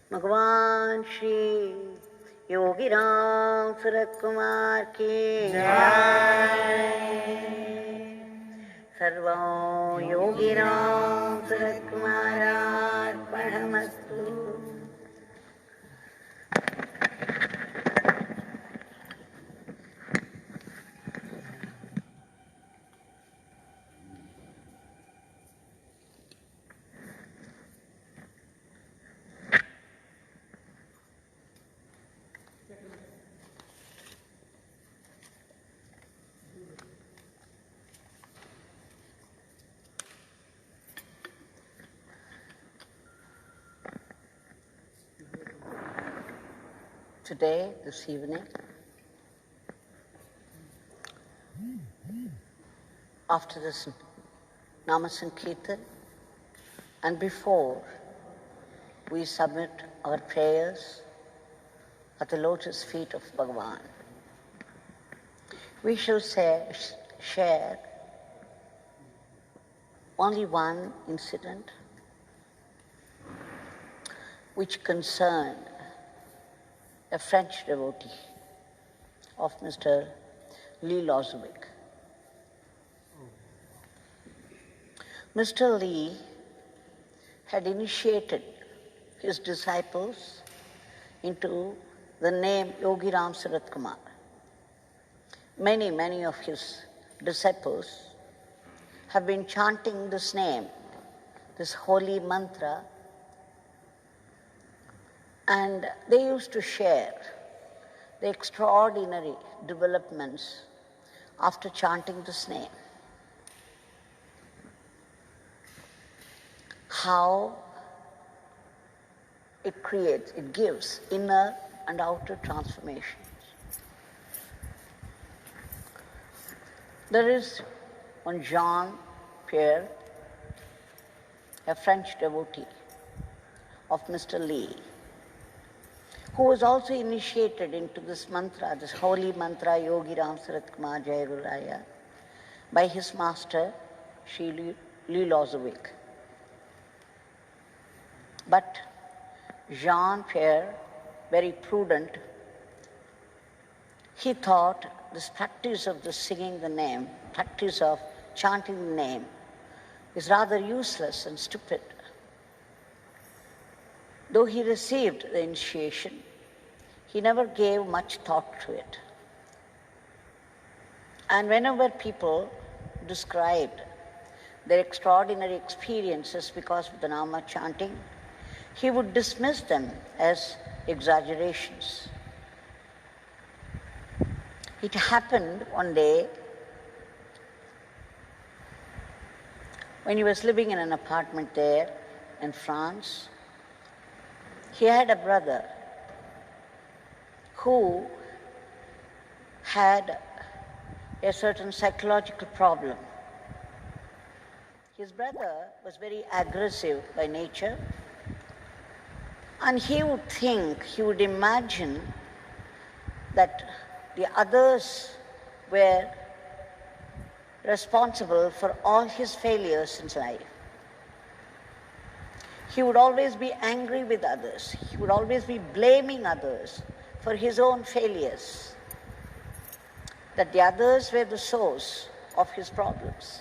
Bhagwan Shri Yogi Ramsuratkumar ki Jai. Sarvam Yogi Ramsuratkumar Arpanamastu. Today, this evening, after this Nama Sankirtan, and before we submit our prayers at the lotus feet of Bhagavan, we shall share only one incident which concerned a French devotee of Mr. Lee Lozowick. Mr. Lee had initiated his disciples into the name Yogi Ramsuratkumar. Many of his disciples have been chanting this name, this holy mantra, and they used to share the extraordinary developments after chanting this name. How it gives inner and outer transformations. There is one John Pierre, a French devotee of Mr. Lee, who was also initiated into this mantra, this holy mantra, Yogi Ramsuratkumar Jai Guraya, by his master, Sri Lee Lozowick. But Jean Pierre, very prudent, he thought this practice of the singing the name, practice of chanting the name, is rather useless and stupid. Though he received the initiation, he never gave much thought to it. And whenever people described their extraordinary experiences because of the Nama chanting, he would dismiss them as exaggerations. It happened one day when he was living in an apartment there in France. He had a brother who had a certain psychological problem. His brother was very aggressive by nature, and he would imagine that the others were responsible for all his failures in life. He would always be angry with others. He would always be blaming others for his own failures, that the others were the source of his problems.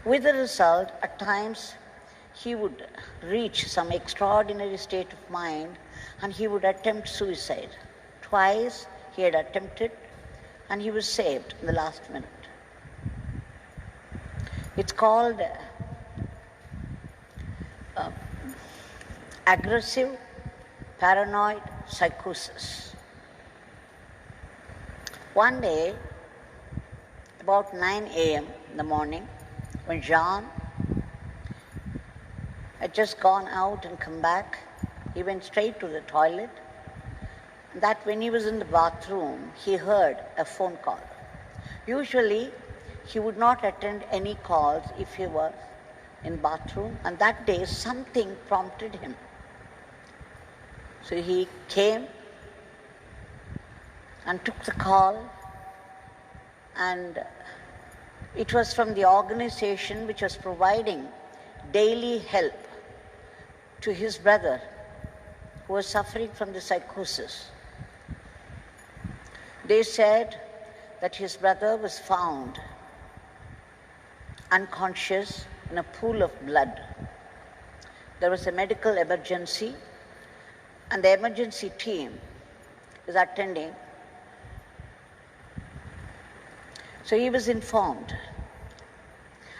With the result, at times, he would reach some extraordinary state of mind and he would attempt suicide. Twice he had attempted and he was saved in the last minute. It's called aggressive paranoid psychosis. One day, about 9 a.m. in the morning, when Jean had just gone out and come back, he went straight to the toilet. That when he was in the bathroom, he heard a phone call. Usually, he would not attend any calls if he was in bathroom, and that day something prompted him. So he came and took the call, and it was from the organization which was providing daily help to his brother who was suffering from the psychosis. They said that his brother was found unconscious in a pool of blood. There was a medical emergency, and the emergency team is attending. So he was informed,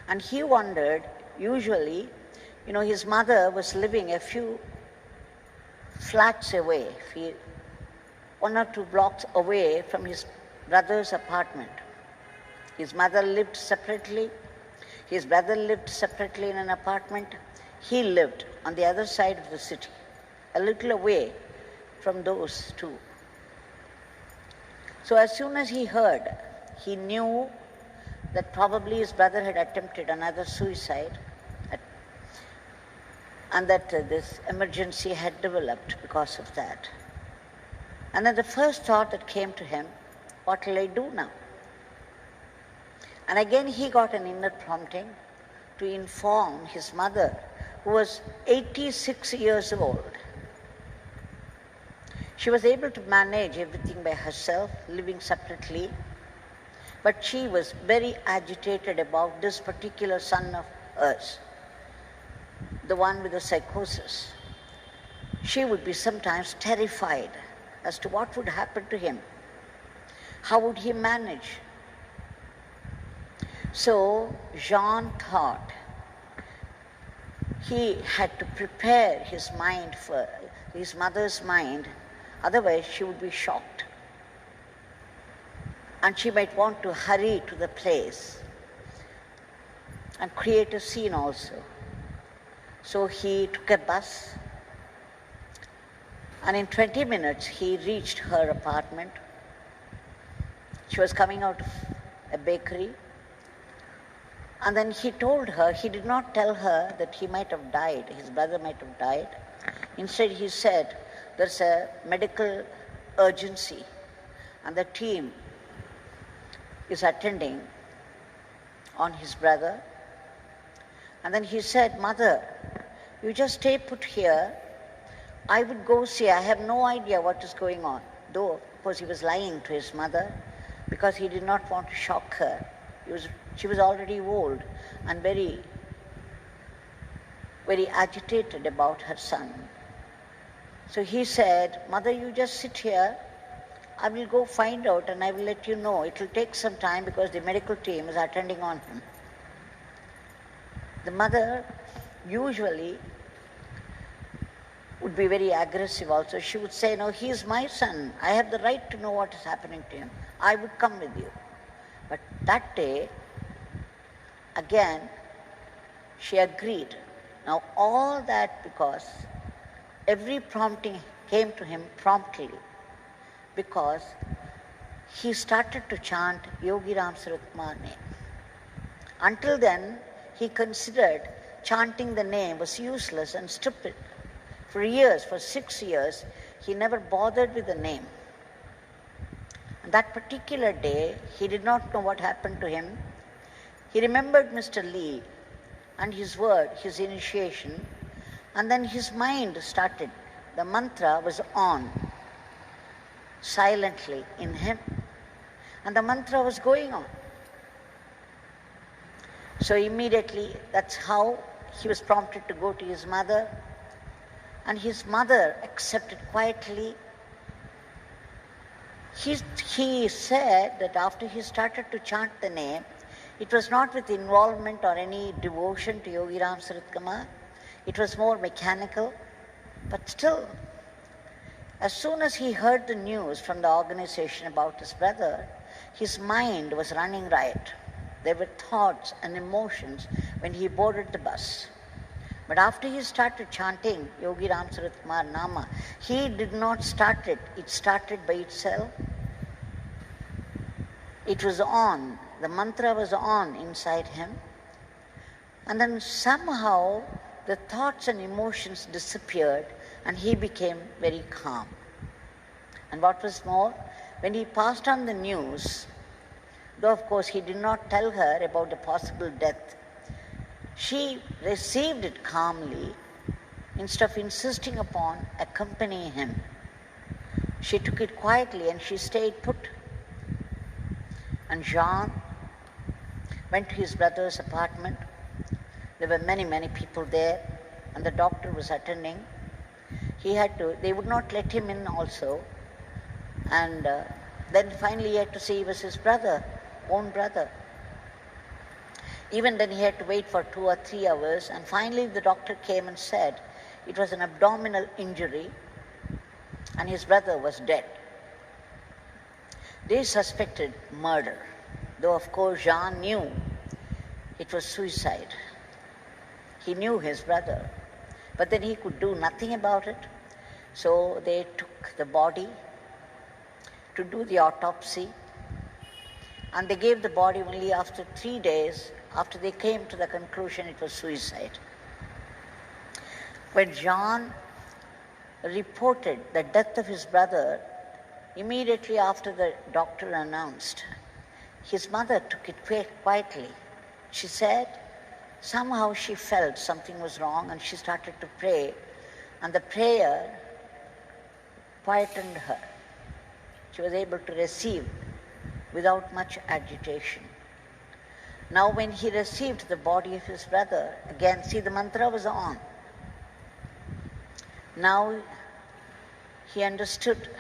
and he wondered, usually, his mother was living a few flats away, 1 or 2 blocks away from his brother's apartment. His mother lived separately, his brother lived separately in an apartment. He lived on the other side of the city, a little away from those two. So as soon as he heard, he knew that probably his brother had attempted another suicide, and that this emergency had developed because of that. And then the first thought that came to him, what will I do now? And again he got an inner prompting to inform his mother, who was 86 years old. She was able to manage everything by herself, living separately, but she was very agitated about this particular son of hers, the one with the psychosis. She would be sometimes terrified as to what would happen to him. How would he manage? So Jean thought he had to prepare his mind for his mother's mind, otherwise she would be shocked. And she might want to hurry to the place and create a scene also. So he took a bus, and in 20 minutes he reached her apartment. She was coming out of a bakery, and then he told her, he did not tell her that he might have died, his brother might have died. Instead he said, there's a medical urgency and the team is attending on his brother. And then he said, Mother, you just stay put here. I would go see. I have no idea what is going on. Though, of course, he was lying to his mother because he did not want to shock her. She was already old and very, very agitated about her son. So he said, Mother, you just sit here. I will go find out and I will let you know. It will take some time because the medical team is attending on him. The mother usually would be very aggressive also. She would say, no, he is my son. I have the right to know what is happening to him. I would come with you. But that day, again, she agreed. Now all that because every prompting came to him promptly, because he started to chant Yogi Ramsuratkumar name. Until then, he considered chanting the name was useless and stupid. For years, for 6 years, he never bothered with the name. And that particular day, he did not know what happened to him. He remembered Mr. Lee and his word, his initiation, and then his mind started. The mantra was on, silently in him, and the mantra was going on. So immediately, that's how he was prompted to go to his mother, and his mother accepted quietly. He said that after he started to chant the name, it was not with involvement or any devotion to Yogi Ramsuratkumar. It was more mechanical, but still, as soon as he heard the news from the organization about his brother, his mind was running riot. There were thoughts and emotions when he boarded the bus. But after he started chanting Yogi Ramsuratkumar Nama, he did not start it. It started by itself. It was on. The mantra was on inside him. And then somehow the thoughts and emotions disappeared and he became very calm. And what was more, when he passed on the news, though of course he did not tell her about the possible death, she received it calmly instead of insisting upon accompanying him, she took it quietly and she stayed put. And Jean went to his brother's apartment. There were many, many people there, and the doctor was attending. They would not let him in also. And then finally he had to see he was his brother, own brother. Even then he had to wait for 2 or 3 hours, and finally the doctor came and said it was an abdominal injury and his brother was dead. They suspected murder, though of course Jean knew it was suicide. He knew his brother, but then he could do nothing about it. So they took the body to do the autopsy, and they gave the body only after 3 days after they came to the conclusion it was suicide. When Jean reported the death of his brother, immediately after the doctor announced, his mother took it quietly. She said somehow she felt something was wrong and she started to pray, and the prayer quietened her. She was able to receive without much agitation. Now when he received the body of his brother, again, see, the mantra was on. Now he understood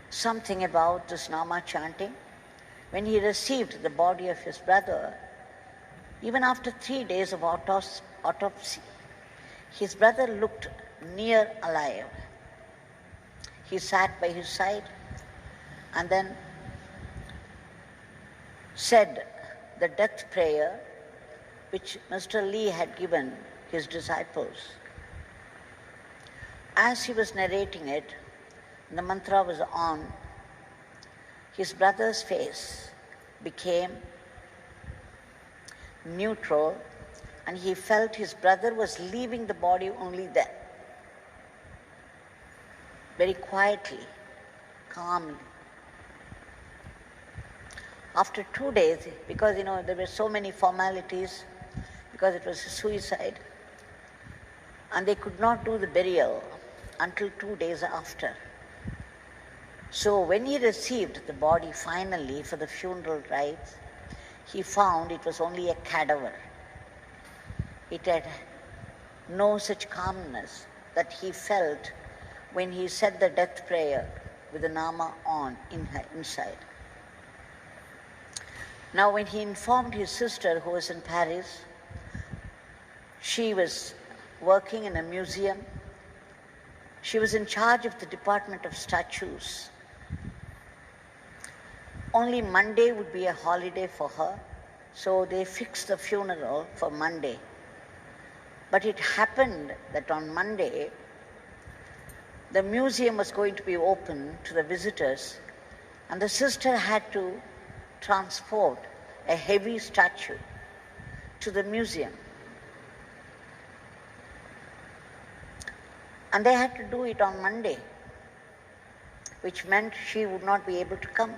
something about this Nama chanting. When he received the body of his brother, even after 3 days of autopsy, his brother looked near alive. He sat by his side and then said the death prayer which Mr. Lee had given his disciples. As he was narrating it, the mantra was on, his brother's face became neutral and he felt his brother was leaving the body only then. Very quietly, calmly. After 2 days, because there were so many formalities, because it was a suicide, and they could not do the burial until 2 days after. So when he received the body finally for the funeral rites, he found it was only a cadaver. It had no such calmness that he felt when he said the death prayer with the Nama on inside. Now when he informed his sister who was in Paris, she was working in a museum. She was in charge of the department of statues. Only Monday would be a holiday for her, so they fixed the funeral for Monday. But it happened that on Monday, the museum was going to be open to the visitors, and the sister had to transport a heavy statue to the museum. And they had to do it on Monday, which meant she would not be able to come.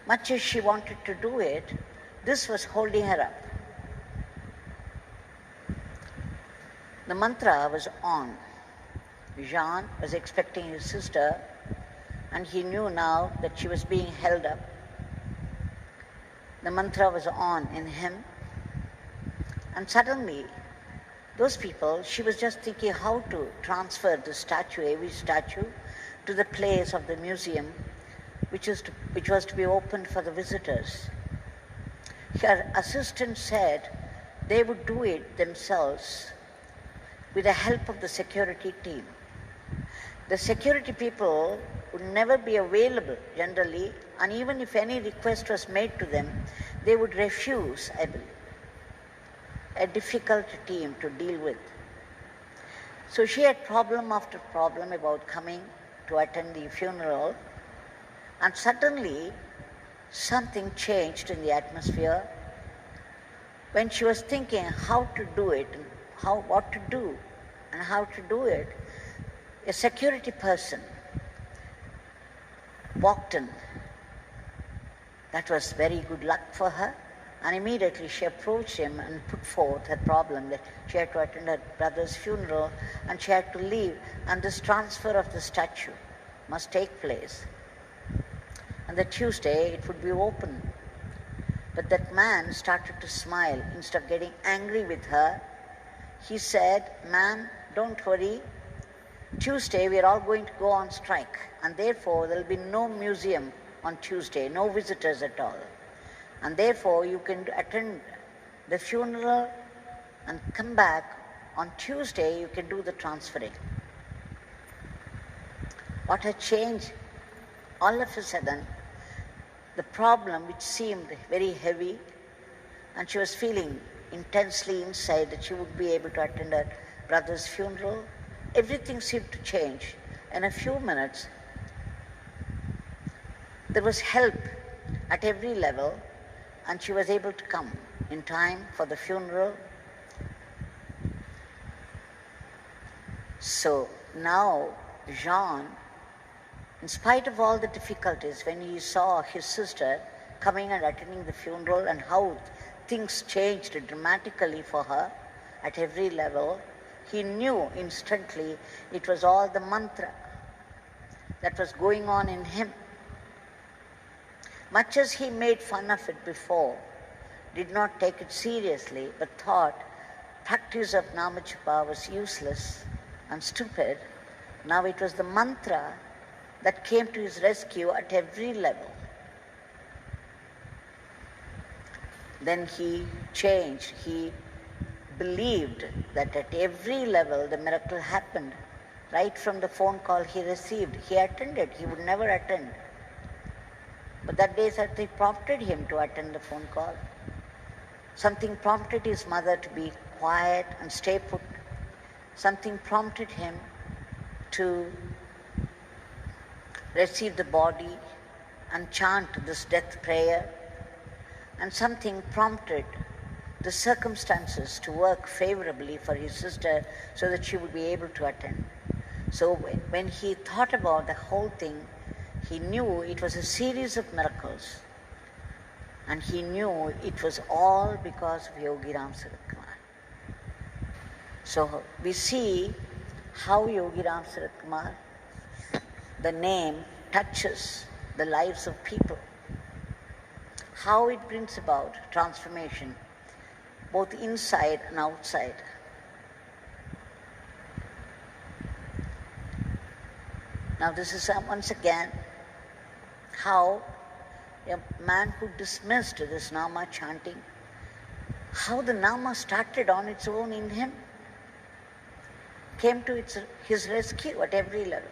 Much as she wanted to do it, this was holding her up. The mantra was on. Jean was expecting his sister, and he knew now that she was being held up. The mantra was on in him, and suddenly those people, she was just thinking how to transfer the statue, every statue, to the place of the museum, which was to be opened for the visitors. Her assistant said they would do it themselves with the help of the security team. The security people would never be available generally, and even if any request was made to them, they would refuse, I believe. A difficult team to deal with. So she had problem after problem about coming to attend the funeral, and suddenly something changed in the atmosphere. When she was thinking how to do it, what to do, and how to do it, a security person walked in. That was very good luck for her. And immediately she approached him and put forth her problem that she had to attend her brother's funeral and she had to leave, and this transfer of the statue must take place. And the Tuesday it would be open. But that man started to smile. Instead of getting angry with her, he said, "Ma'am, don't worry. Tuesday we are all going to go on strike, and therefore there will be no museum on Tuesday, no visitors at all. And therefore you can attend the funeral and come back on Tuesday, you can do the transferring." What had changed? All of a sudden, the problem which seemed very heavy, and she was feeling intensely inside that she would be able to attend her brother's funeral, everything seemed to change. In a few minutes, there was help at every level, and she was able to come in time for the funeral. So now Jean, in spite of all the difficulties, when he saw his sister coming and attending the funeral and how things changed dramatically for her at every level, he knew instantly it was all the mantra that was going on in him. Much as he made fun of it before, did not take it seriously, but thought practice of Namachapa was useless and stupid, now it was the mantra that came to his rescue at every level. Then he changed. He believed that at every level the miracle happened. Right from the phone call he received, he attended. He would never attend. But that day something prompted him to attend the phone call. Something prompted his mother to be quiet and stay put. Something prompted him to receive the body and chant this death prayer. And something prompted the circumstances to work favorably for his sister so that she would be able to attend. So when he thought about the whole thing, he knew it was a series of miracles. And he knew it was all because of Yogi Ramsuratkumar. So we see how Yogi Ramsuratkumar, the name, touches the lives of people. How it brings about transformation, both inside and outside. Now this is once again how a man who dismissed this Nama chanting, how the Nama started on its own in him, came to his rescue at every level.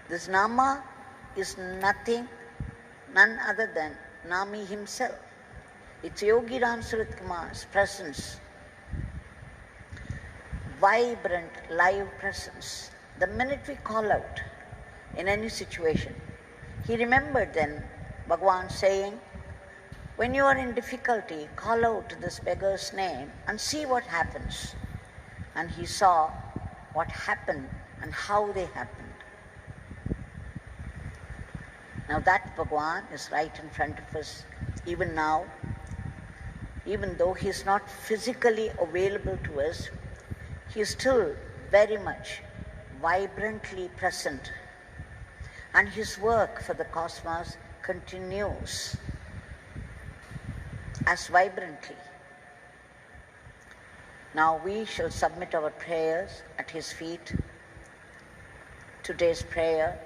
This Nama is nothing, none other than Nami himself. It's Yogi Ramsuratkumar's presence, vibrant, live presence. The minute we call out in any situation, he remembered then Bhagavan saying, when you are in difficulty, call out this beggar's name and see what happens. And he saw what happened and how they happened. Now that Bhagavan is right in front of us even now. Even though he is not physically available to us, he is still very much vibrantly present. And his work for the cosmos continues as vibrantly. Now we shall submit our prayers at his feet. Today's prayer